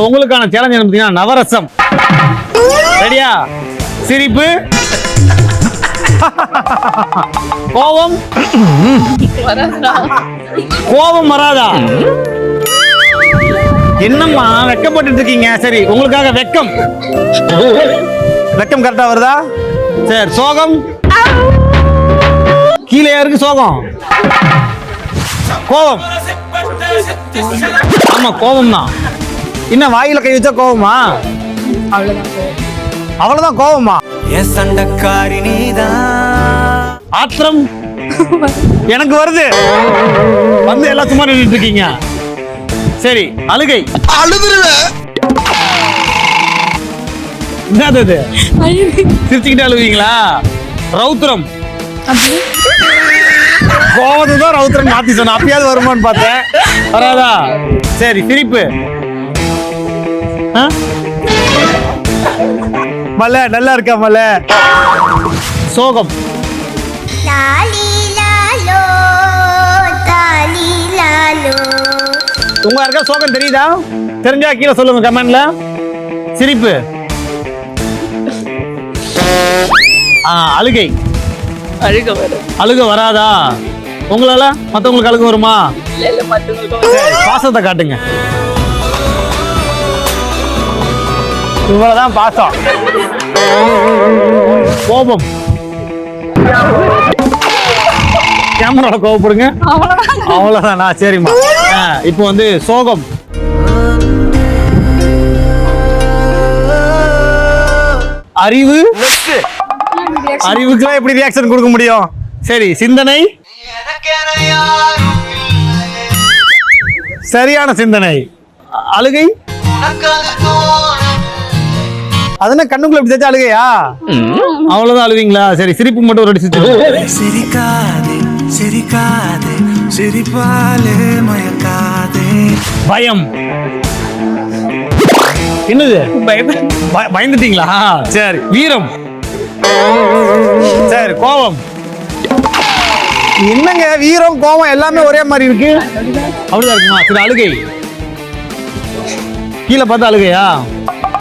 உங்களுக்கான சேலஞ்ச் என்ன பார்த்தீங்கன்னா நவரசம். ரெடியா? சிரிப்பு, கோபம். கோபம் வராதா? என்னம்மா வெக்கப்பட்டு இருக்கீங்க? சரி, உங்களுக்காக வெக்கம். வெக்கம் கரெக்டா வருதா? சரி, சோகம். கீழே இருக்கு சோகம். கோபம். ஆமா, கோபம் தான். இன்னும் வாயில கை வச்சா கோபமா? அவ்வளவுதான் கோபமா? ஆத்திரம் எனக்கு வருது. வந்து எல்லாம் சும்மா நின்றுட்டு இருக்கீங்க. சரி, அழுகை. என்னது? சிரிச்சுக்கிட்டே அழுவீங்களா? ரௌத்ரம். கோவத்தை தான் ரௌத்ரம் மாத்தி சொன்ன. அப்பயாவது வருமானு பார்த்தேன், வராதா? சரி, சிரிப்பு. மல்ல நல்லா இருக்கா மல்ல? சோகம். உங்க யாருக்கா சோகம் தெரியுதா? தெரிஞ்சா கீழே சொல்லுங்க கமெண்ட்ல. சிரிப்பு. அழுகை. அழுக வராதா? உங்களால மத்தவங்களுக்கு அழுக வருமா? பாசத்தை காட்டுங்க. இவ்வளவுதான் பாசம். கோபம். கேமரால கோபப்படுங்க. அவ்வளவுதானா? சரிம்மா. இப்போ வந்து சோகம். அறிவு. அறிவுக்குலாம் எப்படி ரியாக்ஷன் கொடுக்க முடியும்? சரி, சிந்தனை. சரியான சிந்தனை. அழுகை. அதனால கண்ணுக்குள்ள எப்படி தேய்ச்சா அழுகையா? அவ்வளவுதான் அழுவீங்களா? சரி, சிரிப்பு மட்டும் ஒரு அடிச்சு. சிரிக்காதே சிரிக்காதே சிரிப்பாலே மயக்காதே. பயம். என்னது? பயந்துட்டீங்களா? சரி, வீரம். சரி, கோபம். என்னங்க வீரம் கோபம் எல்லாமே ஒரே மாதிரி இருக்கு? அப்படிதான் இருக்குமா? சரி, அழுகை. கீழே பார்த்தா அழுகையா?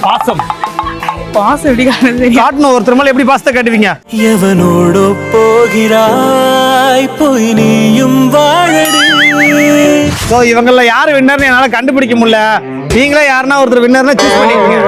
பாசம். பாசம் எப்படி காட்டணும்? ஒருத்தர் மேல எப்படி பாசத்தை காட்டுவீங்க? எவனோடு போகிறாய் போய் நீயும் வாழடி. சோ இவங்கள யாரு வின்னர்னு என்னால கண்டுபிடிக்க முடியல. நீங்களே யாருன்னா ஒருத்தர் வின்னர்னா சூஸ் பண்ணிக்கங்க.